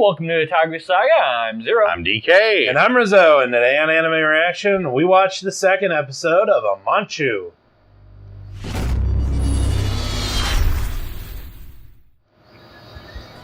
welcome to Otaku Saga. I'm Zero. I'm DK. And I'm Rizzo, and today on Anime Reaction, we watched the second episode of Amanchu.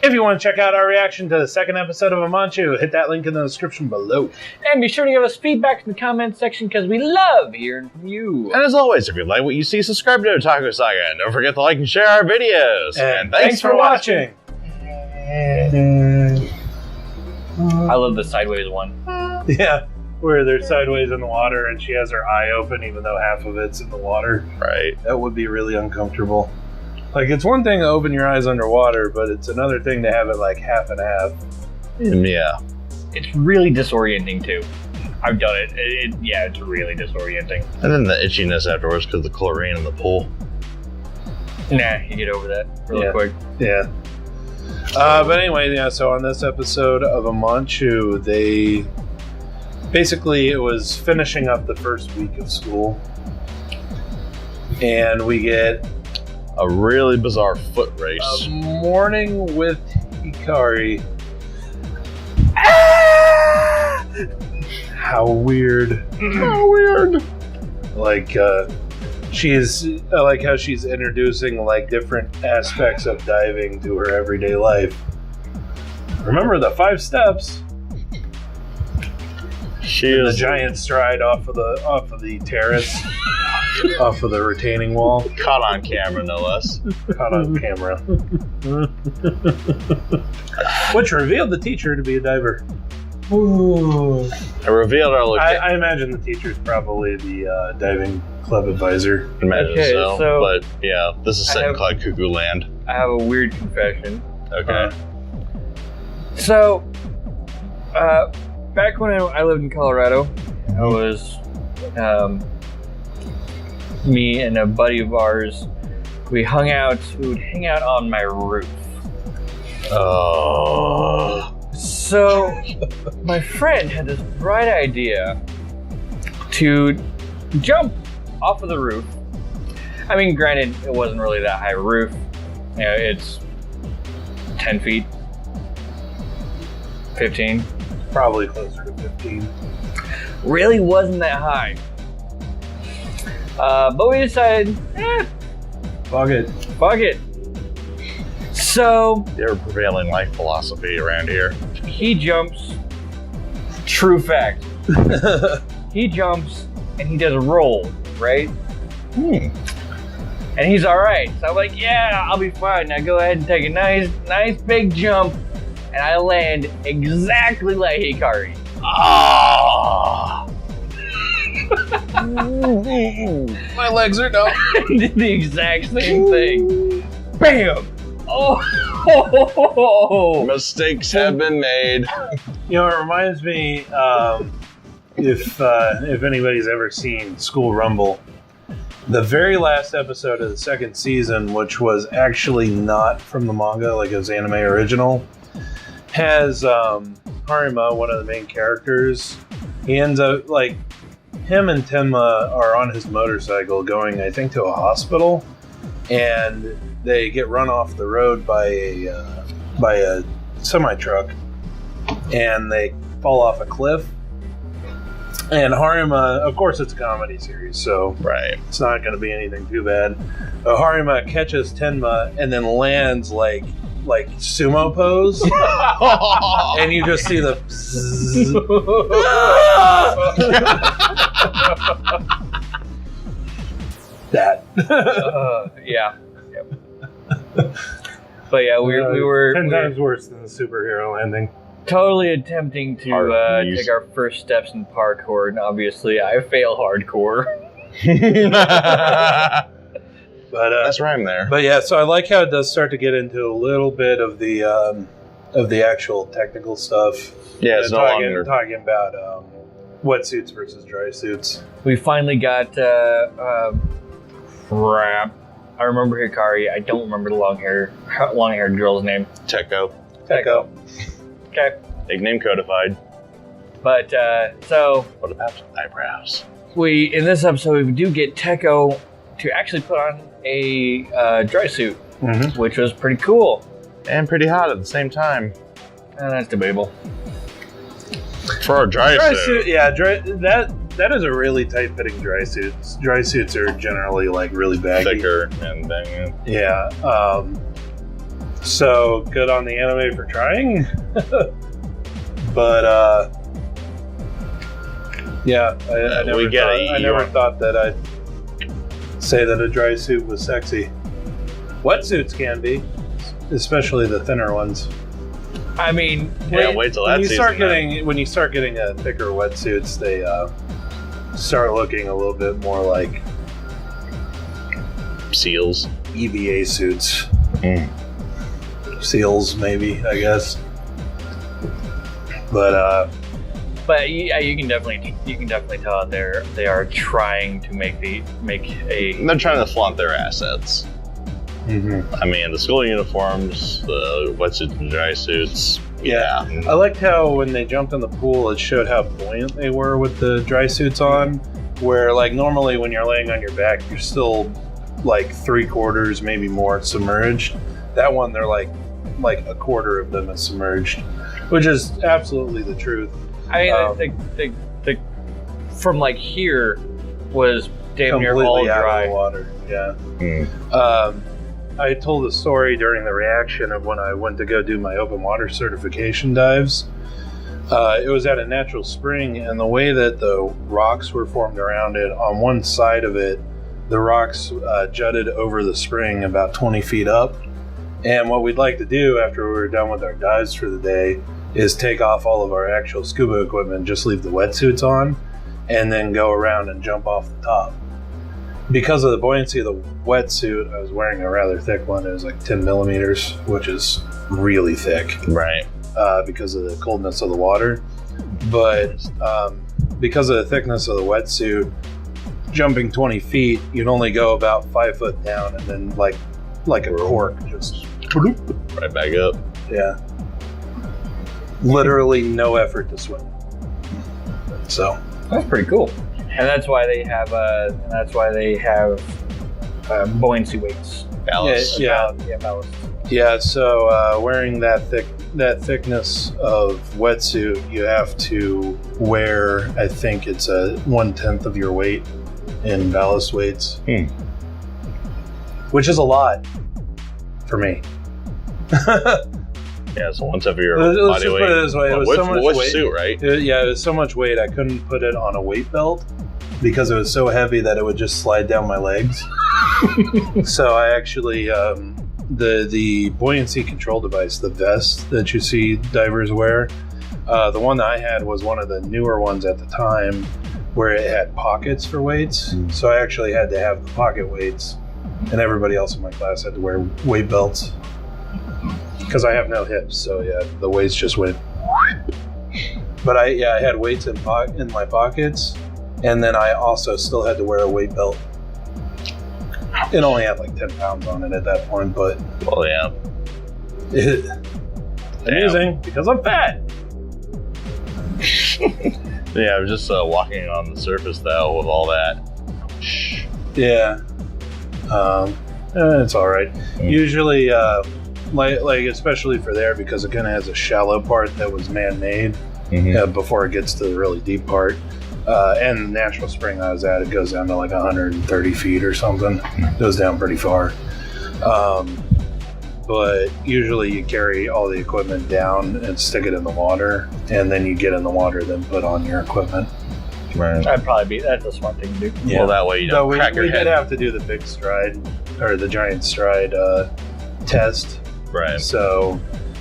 If you want to check out our reaction to the second episode of Amanchu, hit that link in the description below. And be sure to give us feedback in the comments section because we love hearing from you. And as always, if you like what you see, subscribe to Otaku Saga. And don't forget to like and share our videos. And thanks for watching. I love the sideways one. Yeah, where they're sideways in the water and she has her eye open even though half of it's in the water. Right. That would be really uncomfortable. Like, it's one thing to open your eyes underwater, but it's another thing to have it like half and half. Yeah. It's really disorienting too. I've done it. It's really disorienting. And then the itchiness afterwards because of the chlorine in the pool. Nah, you get over that real quick. Yeah. But anyway, so on this episode of Amanchu, it was finishing up the first week of school. And we get a really bizarre foot race. A morning with Hikari. How weird. How weird. Like, I like how she's introducing like different aspects of diving to her everyday life. Remember the 5 steps? She is the giant stride off of the terrace, off of the retaining wall. Caught on camera, no less. Caught on camera. Which revealed the teacher to be a diver. Ooh. It revealed our location. I imagine the teacher's probably the diving club advisor. Imagine so. But yeah, this is set in Cloud Cuckoo Land. I have a weird confession. Okay. So, back when I lived in Colorado, I was me and a buddy of ours. We would hang out on my roof. Oh. So, my friend had this bright idea to jump off of the roof. I mean, granted, it wasn't really that high roof. You know, it's 10 feet, 15. Probably closer to 15. Really wasn't that high. But we decided, fuck it. Fuck it. So, their prevailing life philosophy around here. He jumps. True fact. He jumps and he does a roll, right? And he's all right. So I'm like, yeah, I'll be fine. Now go ahead and take a nice big jump, and I land exactly like Hikari. Oh. My legs are numb. I did the exact same thing. Bam. Oh! Mistakes have been made. You know, it reminds me, if anybody's ever seen School Rumble, the very last episode of the second season, which was actually not from the manga, like it was anime original, has Harima, one of the main characters. He ends up, like, him and Tenma are on his motorcycle going, I think, to a hospital, and they get run off the road by a semi-truck, and they fall off a cliff. And Harima, of course it's a comedy series, so it's not going to be anything too bad. But Harima catches Tenma and then lands like sumo pose, and you just see the that. Yeah. Yep. But yeah, we were 10 times worse than the superhero landing. Totally attempting to take our first steps in parkour, and obviously I fail hardcore. But that's rhyme there. But yeah, so I like how it does start to get into a little bit of the actual technical stuff. Yeah, it's no longer talking about wetsuits versus dry suits. We finally got crap. I remember Hikari. I don't remember the long-haired girl's name. Teko. Okay. Nickname codified. But so what about eyebrows? In this episode we do get Teko to actually put on a dry suit, which was pretty cool and pretty hot at the same time. That's debatable. For a dry suit. Yeah, that is a really tight fitting dry suit. Dry suits are generally like really baggy. Thicker and then Yeah. So good on the anime for trying. But yeah, I never thought that I'd say that a dry suit was sexy. Wetsuits can be, especially the thinner ones. I mean, wait till that season. When you start getting thicker wetsuits, they start looking a little bit more like seals. EVA suits. Seals, maybe, I guess. But yeah, you can definitely tell that they are trying to make a. They're trying to flaunt their assets. Mm-hmm. I mean, the school uniforms, the wetsuits and dry suits. Yeah. I liked how when they jumped in the pool, it showed how buoyant they were with the dry suits on. Where like normally when you're laying on your back, you're still like 3/4, maybe more submerged. That one, they're like a quarter of them is submerged, which is absolutely the truth. I mean, the from like here was damn near all dry. Out of the water. Yeah. I told a story during the reaction of when I went to go do my open water certification dives. It was at a natural spring, and the way that the rocks were formed around it, on one side of it, the rocks jutted over the spring about 20 feet up. And what we'd like to do after we were done with our dives for the day is take off all of our actual scuba equipment, just leave the wetsuits on, and then go around and jump off the top. Because of the buoyancy of the wetsuit, I was wearing a rather thick one. It was like 10 millimeters, which is really thick. Right. Because of the coldness of the water. But because of the thickness of the wetsuit, jumping 20 feet, you'd only go about 5 foot down, and then like a cork, just right back up. Yeah. Literally no effort to swim. So that's pretty cool. And that's why they have buoyancy weights. Ballast. Yeah, ballast. Yeah, so wearing that thickness of wetsuit, you have to wear, I think it's 1/10 of your weight in ballast weights. Which is a lot for me. Yeah, so 1/10 of your Let's body just weight. put it this way. It was so much weight. Suit, right? It was so much weight, I couldn't put it on a weight belt because it was so heavy that it would just slide down my legs. So I actually, the buoyancy control device, the vest that you see divers wear, the one that I had was one of the newer ones at the time where it had pockets for weights. So I actually had to have the pocket weights, and everybody else in my class had to wear weight belts. Because I have no hips, so yeah, the weights just went. But I had weights in my pockets, and then I also still had to wear a weight belt. It only had like 10 pounds on it at that point, but well, yeah, amusing because I'm fat. Yeah, I was just walking on the surface though with all that. Yeah, it's all right. Usually. Like especially for there, because it kind of has a shallow part that was man-made before it gets to the really deep part. And the natural spring I was at, it goes down to like 130 feet or something. It goes down pretty far. But usually you carry all the equipment down and stick it in the water, and then you get in the water, then put on your equipment. Right. That's a smart thing to do. Yeah. Well, that way you don't crack your head. We did have to do the big stride, or the giant stride test. Right. So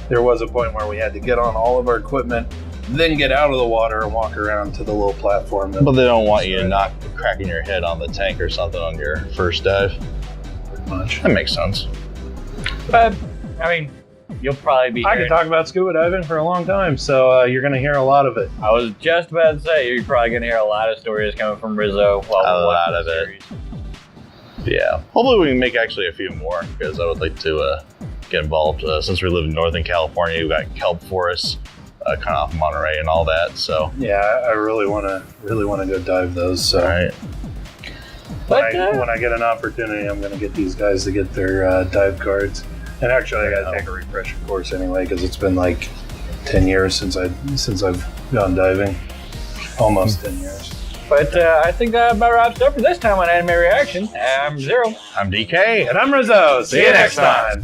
there was a point where we had to get on all of our equipment, then get out of the water and walk around to the little platform. But they don't want you not cracking your head on the tank or something on your first dive. Pretty much. That makes sense. But, I mean, you'll probably be. I could talk about scuba diving for a long time, so you're going to hear a lot of it. I was just about to say, you're probably going to hear a lot of stories coming from Rizzo. A lot of it. Yeah. Hopefully we can make actually a few more, because I would like to get involved. Since we live in Northern California, we've got kelp forests kind of off Monterey and all that. So yeah, I really want to go dive those. So right. When I get an opportunity, I'm going to get these guys to get their dive cards. And actually, I got to take a refresher course anyway, because it's been like 10 years since I've gone diving. Almost 10 years. But I think that about wraps it up for this time on Anime Reaction. I'm Zero. I'm DK. And I'm Rizzo. See you next time.